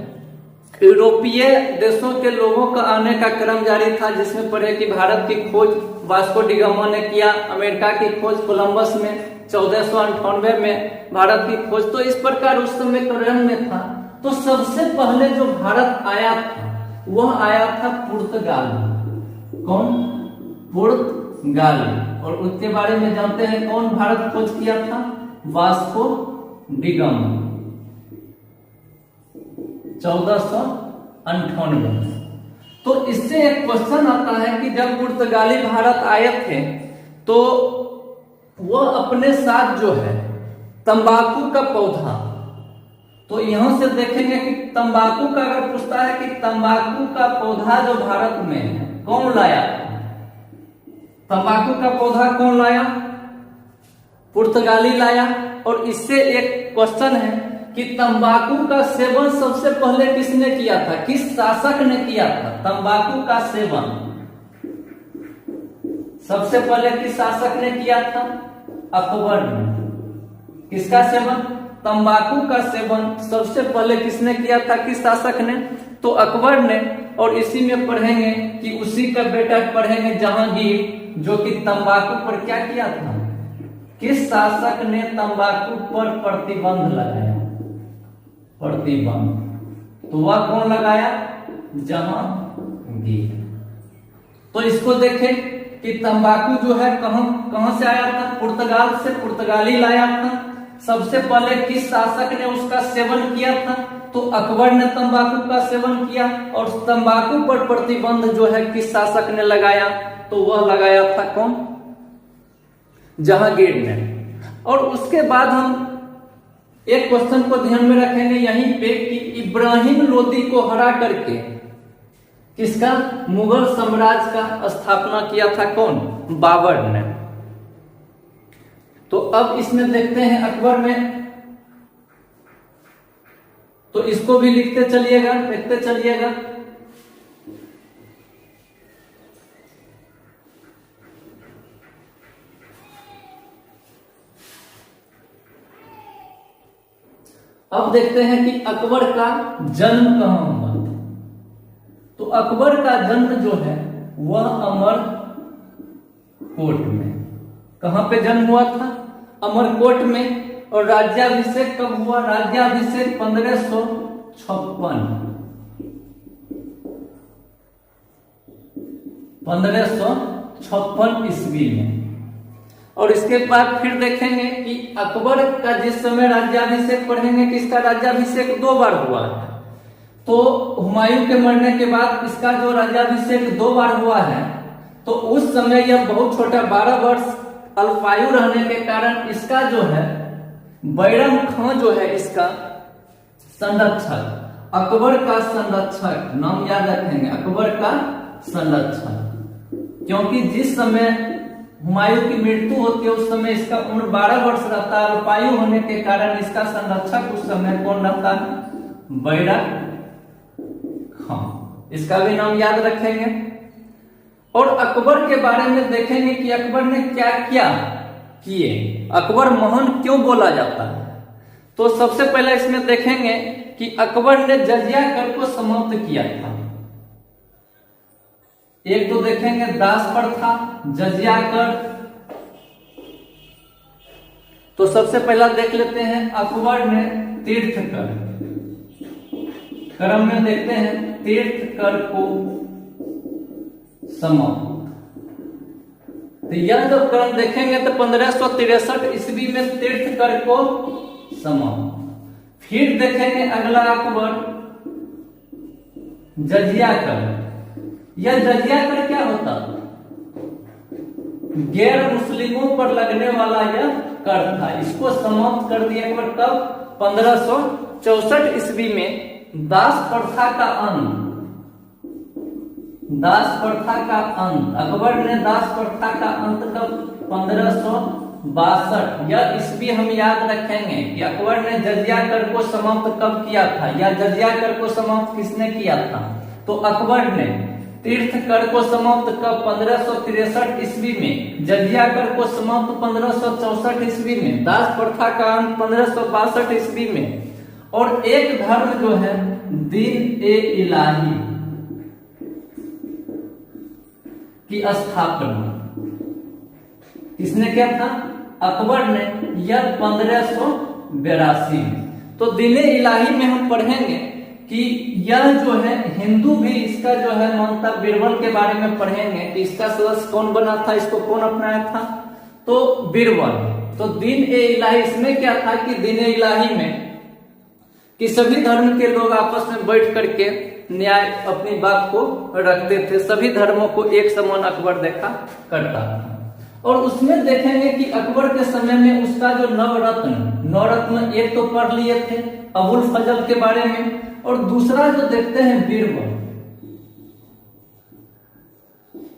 यूरोपीय देशों के लोगों का आने का क्रम जारी था, जिसमें पढ़े कि भारत की खोज वास्को डी गामा ने किया, अमेरिका की खोज कोलंबस में 1498 में भारत की खोज। तो इस प्रकार उस समय क्रम में था। तो सबसे पहले जो भारत आया था वह आया था पुर्तगाली। कौन? पुर्तगाली। और उसके बारे में जानते हैं कौन भारत खोज किया था? Vasco D gamma 1498। तो इससे एक क्वेश्चन आता है कि जब पुर्तगाली भारत आए थे तो वह अपने साथ जो है तंबाकू का पौधा, तो यहां से देखेंगे कि तंबाकू का अगर पूछता है कि तंबाकू का पौधा जो भारत में है कौन लाया? तंबाकू का पौधा कौन लाया? पुर्तगाली लाया। और इससे एक क्वेश्चन है कि तंबाकू का सेवन सबसे पहले किसने किया था? किस शासक ने किया था तंबाकू का सेवन? सबसे पहले किस शासक ने किया था? अकबर ने। किसका सेवन? तंबाकू का सेवन सबसे पहले किसने किया था? किस शासक ने? तो अकबर ने। और इसी में पढ़ेंगे कि उसी का बेटा पढ़ेंगे जहांगीर, जो कि तंबाकू पर क्या किया था? किस शासक ने तंबाकू पर प्रतिबंध लगाया? प्रतिबंध। तो वह कौन लगाया? जहांगीर। तो इसको देखें कि तंबाकू जो है कहां से आया था? पुर्तगाल से, पुर्तगाली लाया था। सबसे पहले किस शासक ने उसका सेवन किया था? तो अकबर ने तंबाकू का सेवन किया। और तंबाकू पर प्रतिबंध जो है किस शासक ने लगाया? तो वह लगाया था कौन? जहांगीर ने। और उसके बाद हम एक क्वेश्चन को ध्यान में रखेंगे यहीं पे कि इब्राहिम लोदी को हरा करके किसका? मुगल साम्राज्य का स्थापना किया था कौन? बाबर ने। तो अब इसमें देखते हैं अकबर में, तो इसको भी लिखते चलिएगा, देखते चलिएगा। अब देखते हैं कि अकबर का जन्म कहां हुआ। तो अकबर का जन्म जो है वह अमरकोट में। कहां पे जन्म हुआ था? अमरकोट में। और राज्याभिषेक कब हुआ? राज्याभिषेक 1556 ईस्वी में। और इसके बाद फिर देखेंगे कि अकबर का जिस समय राज्याभिषेक पढ़ेंगे कि इसका राज्याभिषेक 2 बार हुआ है। तो हुमायूं के मरने के बाद इसका जो राज्याभिषेक 2 बार हुआ है, तो उस समय यह बहुत छोटा 12 वर्ष अल्पायु रहने के कारण इसका जो है बैरम खां जो है इसका संरक्षक, अकबर का संरक्षक नाम याद रखेंगे, अकबर का संरक्षक। क्योंकि जिस समय हुमायूं की मृत्यु होती है उस समय इसका उम्र 12 वर्ष रहता है। अल्पायु होने के कारण इसका संरक्षक उस समय कौन रहता है? बैरम खां। इसका भी नाम याद रखेंगे। और अकबर के बारे में देखेंगे कि अकबर ने क्या क्या किए, अकबर महान क्यों बोला जाता है। तो सबसे पहले इसमें देखेंगे कि अकबर ने जजिया कर को समाप्त किया था। एक तो देखेंगे दास प्रथा, जजिया कर। तो सबसे पहला देख लेते हैं अकबर ने तीर्थ कर। क्रम में देखते हैं तीर्थ कर को समाप्त। तो यह जब क्रम देखेंगे तो 1563 ईस्वी में तीर्थ कर को समाप्त। फिर देखेंगे अगला अकबर जजिया कर। यह जजिया कर क्या होता? गैर मुस्लिमों पर लगने वाला यह कर था। इसको समाप्त कर दिया अकबर कब? 1564 ईस्वी में। दास प्रथा का अंत, दास प्रथा का अंत, अकबर ने दास प्रथा का अंत कब? 1562। यह ईस्वी हम याद रखेंगे कि अकबर ने जजिया कर को समाप्त कब किया था, या जजिया कर को समाप्त किसने किया था? तो अकबर ने। तीर्थ कर को समाप्त कब? 1563 ईस्वी में। जजिया कर को समाप्त 1564 ईस्वी में। दास प्रथा का अंत 1562 ईस्वी में। और एक धर्म जो है दीन-ए-इलाही की स्थापना किसने किया था? अकबर ने। यह 1582 में। तो दीन-ए-इलाही में हम पढ़ेंगे कि यह जो है हिंदू भी इसका जो है मानता। बीरबल के बारे में पढ़ेंगे कि इसका सदस्य कौन बना था, इसको कौन अपनाया था? तो बीरबल। तो दीन-ए-इलाही इसमें क्या था कि दीन-ए-इलाही में कि सभी धर्म के लोग आपस में बैठ करके न्याय अपनी बात को रखते थे। सभी धर्मों को एक समान अकबर देखा करता था। और उसमें देखेंगे कि अकबर के समय में उसका जो नवरत्न एक तो पढ़ लिए थे अबुल फजल के बारे में। और दूसरा जो देखते हैं बीरबल।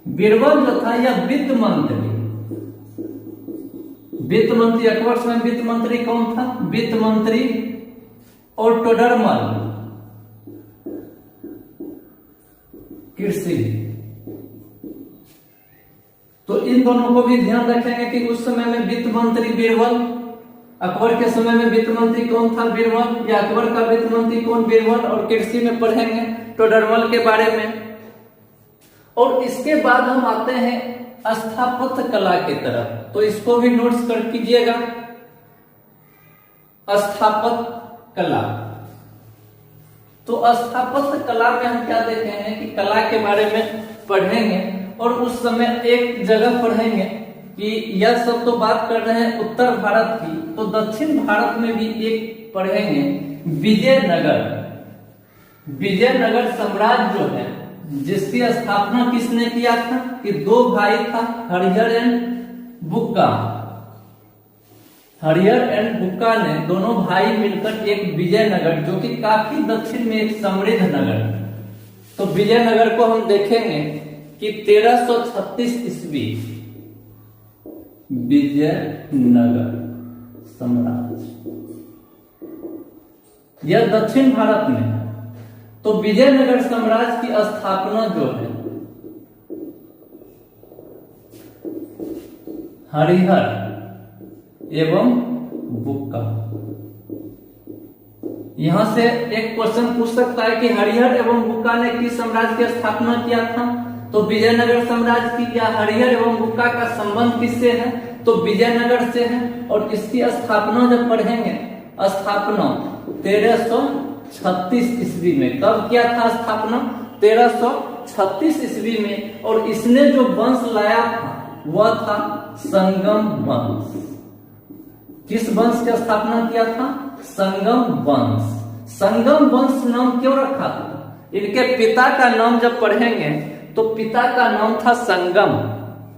बीरबल जो था यह वित्त मंत्री। वित्त मंत्री अकबर समय वित्त मंत्री कौन था? वित्त मंत्री और टोडरमल कृषि। तो इन दोनों को भी ध्यान रखेंगे कि उस समय में वित्त मंत्री बीरबल, अकबर के समय में वित्त मंत्री कौन था? बीरबल। या अकबर का वित्त मंत्री कौन? बीरबल। और कृषि में पढ़ेंगे टोडरमल के बारे में। और इसके बाद हम आते हैं स्थापत्य कला की तरफ। तो इसको भी नोट्स कर कीजिएगा। स्थापत्य कला तो स्थापत्य कला में हम क्या देखेंगे कि कला के बारे में पढ़ेंगे, और उस समय एक जगह पढ़ेंगे कि यह सब तो बात कर रहे हैं उत्तर भारत की, तो दक्षिण भारत में भी एक पढ़ेंगे विजयनगर। विजयनगर साम्राज्य जो है, जिसकी स्थापना किसने किया था कि दो भाई था, हरिहर एंड बुक्का। हरिहर एंड बुक्का ने दोनों भाई मिलकर एक विजयनगर, जो कि काफी दक्षिण में एक समृद्ध नगर, तो विजयनगर को हम देखेंगे कि 1336 ईस्वी विजयनगर साम्राज्य, यह दक्षिण भारत में है। तो विजयनगर साम्राज्य की स्थापना जो है हरिहर एवं बुक्का। यहां से एक क्वेश्चन पूछ सकता है कि हरिहर एवं बुक्का ने किस साम्राज्य की स्थापना किया था, तो विजयनगर साम्राज्य की। या हरिहर एवं बुक्का का संबंध किससे है, तो विजयनगर से है। और इसकी स्थापना जब पढ़ेंगे, स्थापना 1336 ईस्वी में। कब किया था स्थापना? 1336 ईस्वी में। और इसने जो वंश लाया था वह था संगम वंश। किस वंश की स्थापना किया था? संगम वंश। संगम वंश नाम क्यों रखा था? इनके पिता का नाम जब पढ़ेंगे तो पिता का नाम था संगम,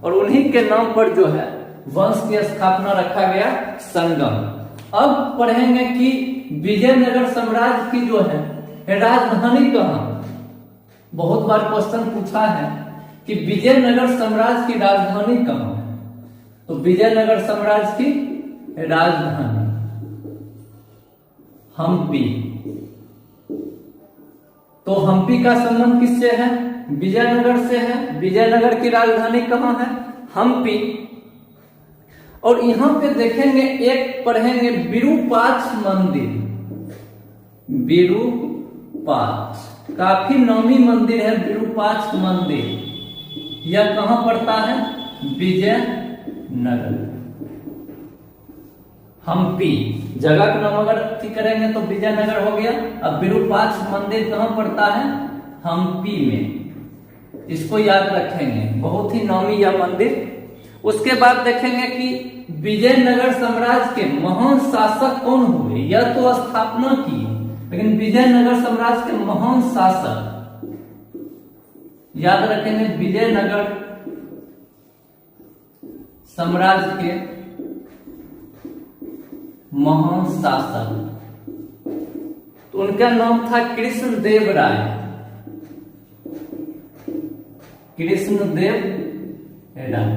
और उन्हीं के नाम पर जो है वंश की स्थापना रखा गया संगम। अब पढ़ेंगे कि विजयनगर साम्राज्य की जो है राजधानी कहां। बहुत बार क्वेश्चन पूछा है कि विजयनगर साम्राज्य की राजधानी कहां है, तो विजयनगर साम्राज्य की राजधानी हम्पी। तो हम्पी का संबंध किससे है? विजयनगर से है। विजयनगर की राजधानी कहां है? हम्पी। और यहां पे देखेंगे, एक पढ़ेंगे विरूपाक्ष मंदिर। विरूपाक्ष काफी नामी मंदिर है विरूपाक्ष मंदिर। यह कहां पड़ता है? विजयनगर। हम्पी जगह का नाम अगर ठीक करेंगे तो विजयनगर हो गया। अब विरूपाक्ष मंदिर कहां पड़ता है? हम्पी में। इसको याद रखेंगे, बहुत ही नामी यह मंदिर। उसके बाद देखेंगे कि विजयनगर साम्राज्य के महान शासक कौन हुए। यह तो स्थापना की, लेकिन विजयनगर साम्राज्य के महान शासक याद रखेंगे। विजयनगर साम्राज्य के महान शासक, तो उनका नाम था कृष्णदेव राय। कृष्णदेव राय।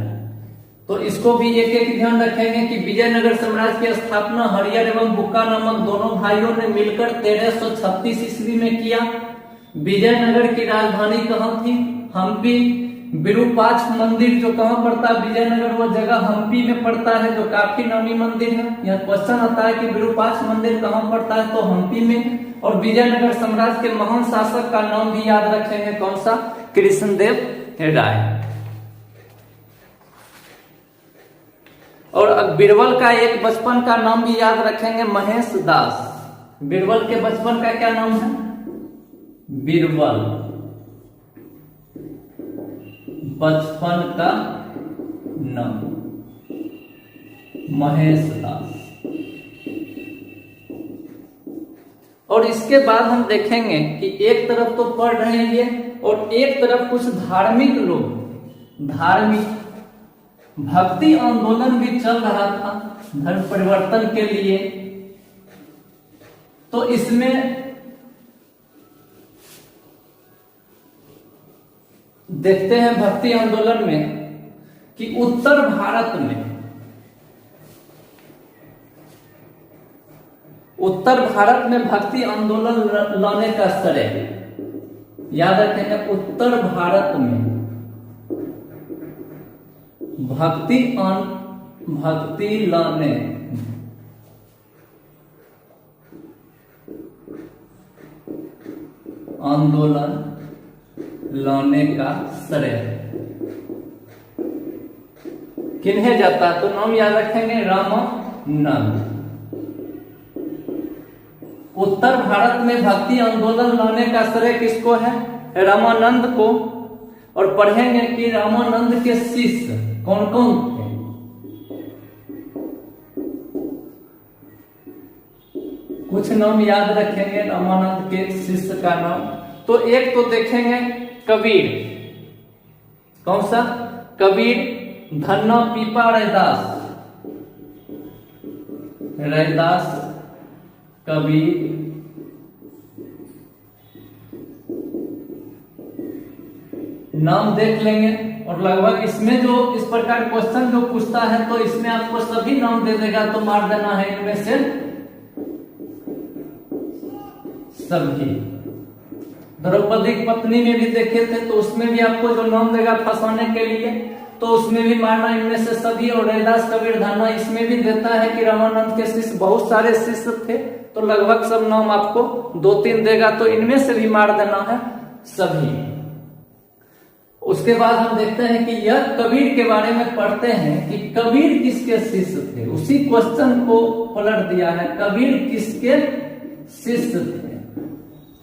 तो इसको भी एक एक ध्यान रखेंगे कि विजयनगर साम्राज्य की स्थापना हरिहर एवं बुक्का नामक दोनों भाइयों ने मिलकर 1336 ईस्वी में किया। विजयनगर की राजधानी कहां थी? हम्पी। विरूपाक्ष मंदिर जो कहां पड़ता है? विजयनगर, वो जगह हम्पी में पड़ता है, जो काफी नामी मंदिर है। यह क्वेश्चन आता है कि विरूपाक्ष मंदिर कहां पड़ता है, तो हम्पी में। और विजयनगर साम्राज्य के महान शासक का नाम भी याद रखेंगे, कौन सा? कृष्णदेव राय। और अब बीरबल का एक बचपन का नाम भी याद रखेंगे, महेश दास। बीरबल के बचपन का क्या नाम है? बीरबल बचपन का नाम महेश दास। और इसके बाद हम देखेंगे कि एक तरफ तो पढ़ रहे हैं ये, और एक तरफ कुछ धार्मिक लोग, धार्मिक भक्ति आंदोलन भी चल रहा था धर्म परिवर्तन के लिए। तो इसमें देखते हैं भक्ति आंदोलन में कि उत्तर भारत में भक्ति आंदोलन लाने का श्रेय, याद रखेंगे, उत्तर भारत में भक्ति लाने आंदोलन लाने का श्रेय किन्हें जाता है? तो नाम याद रखेंगे, रामानंद। उत्तर भारत में भक्ति आंदोलन लाने का श्रेय किसको है? रामानंद को। और पढ़ेंगे कि रामानंद के शिष्य कौन कौन थे। कुछ नाम याद रखेंगे रामानंद के शिष्य का नाम। तो एक तो देखेंगे कबीर, कौन सा? कबीर, धन्ना, पीपा, रैदास। रैदास, कबीर, नाम देख लेंगे। और लगभग इसमें जो इस प्रकार क्वेश्चन जो पूछता है तो इसमें आपको सभी नाम दे देगा, तो मार देना है इनमें से सभी। द्रौपदी की पत्नी में भी देखे थे तो उसमें भी आपको जो नाम देगा फंसाने के लिए, तो उसमें भी मारना इनमें से सभी। और रैदास, कबीर, धन्ना, इसमें भी देता है कि रामानंद के शिष्य बहुत सारे शिष्य थे, तो लगभग सब नाम आपको 2-3 देगा, तो इनमें से भी मार देना है सभी। उसके बाद हम देखते हैं कि यह कबीर के बारे में पढ़ते हैं कि कबीर किसके शिष्य थे। उसी क्वेश्चन को पलट दिया है, कबीर किसके शिष्य थे।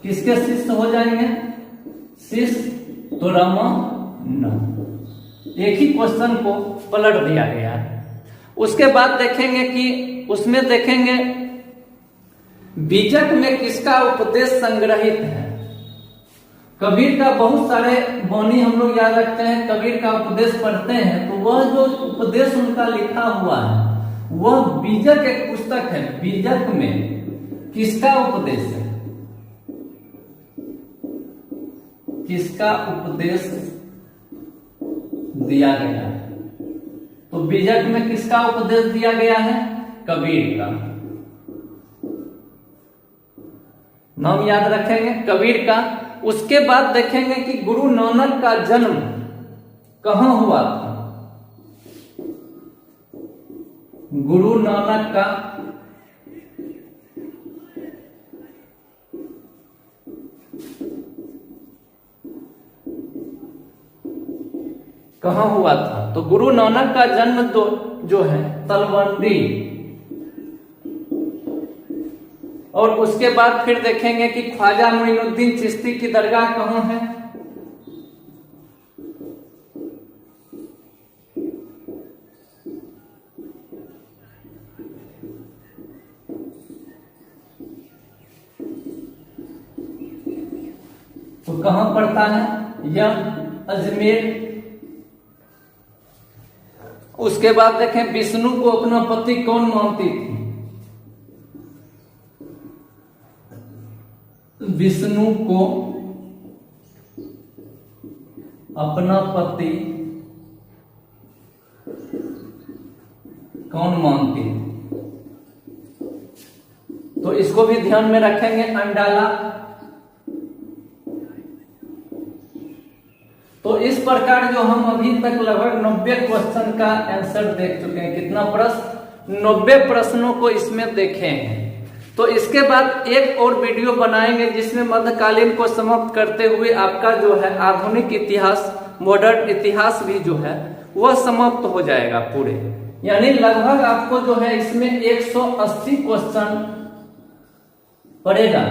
किसके शिष्य हो जाएंगे? शिष्य तो रामानंद। एक ही क्वेश्चन को पलट दिया गया है। उसके बाद देखेंगे कि उसमें देखेंगे बीजक में किसका उपदेश संग्रहित है। कबीर का बहुत सारे वाणी हम लोग याद रखते हैं, कबीर का उपदेश पढ़ते हैं, तो वह जो उपदेश उनका लिखा हुआ है वह बीजक एक पुस्तक है। बीजक में किसका उपदेश है? किसका उपदेश दिया गया है? तो बीजक में किसका उपदेश दिया गया है? कबीर का। नाम याद रखेंगे कबीर का। उसके बाद देखेंगे कि गुरु नानक का जन्म कहां हुआ था। गुरु नानक का कहां हुआ था? तो गुरु नानक का जन्म जो है तलवंडी। और उसके बाद फिर देखेंगे कि ख्वाजा मोइनुद्दीन चिश्ती की दरगाह कहां है। तो कहां पड़ता है? यह अजमेर। उसके बाद देखें विष्णु को अपना पति कौन मानती थी। विष्णु को अपना पति कौन मानती थी? तो इसको भी ध्यान में रखेंगे। अंडाला। तो इस प्रकार जो हम अभी तक लगभग 90 क्वेश्चन का आंसर देख चुके हैं। कितना प्रश्न? 90 प्रश्नों को इसमें देखे हैं। तो इसके बाद एक और वीडियो बनाएंगे जिसमें मध्यकालीन को समाप्त करते हुए आपका जो है आधुनिक इतिहास, मॉडर्न इतिहास भी जो है वह समाप्त हो जाएगा पूरे। यानी लगभग आपको जो है इसमें 180 क्वेश्चन पड़ेगा।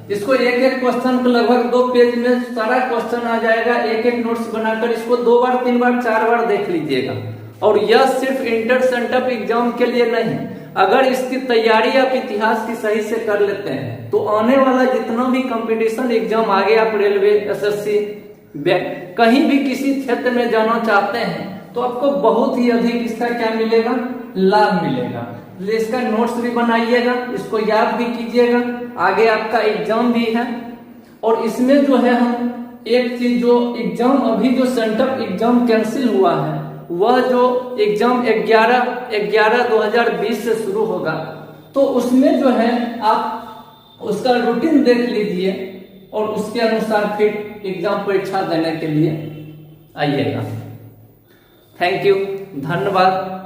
इसको एक एक क्वेश्चन को लगभग 2 पेज में सारा क्वेश्चन आ जाएगा। एक एक नोट्स बनाकर इसको 2 बार 3 बार 4 बार देख लीजिएगा। और यह सिर्फ इंटर सेंटअप एग्जाम के लिए नहीं, अगर इसकी तैयारी आप इतिहास की सही से कर लेते हैं तो आने वाला जितना भी कंपटीशन एग्जाम आगे आप रेलवे, एसएससी, कहीं भी किसी क्षेत्र में जाना चाहते हैं तो आपको बहुत ही अधिक इसका क्या मिलेगा? लाभ मिलेगा। इसका नोट्स भी बनाइएगा, इसको याद भी कीजिएगा, आगे आपका एग्जाम भी है। और इसमें जो है हम एक चीज, जो एग्जाम अभी जो सेंटअप एग्जाम कैंसिल हुआ है वह जो एग्जाम 11/11/2020 से शुरू होगा, तो उसमें जो है आप उसका रूटीन देख लीजिए और उसके अनुसार फिर एग्जाम परीक्षा देने के लिए आइएगा। थैंक यू, धन्यवाद।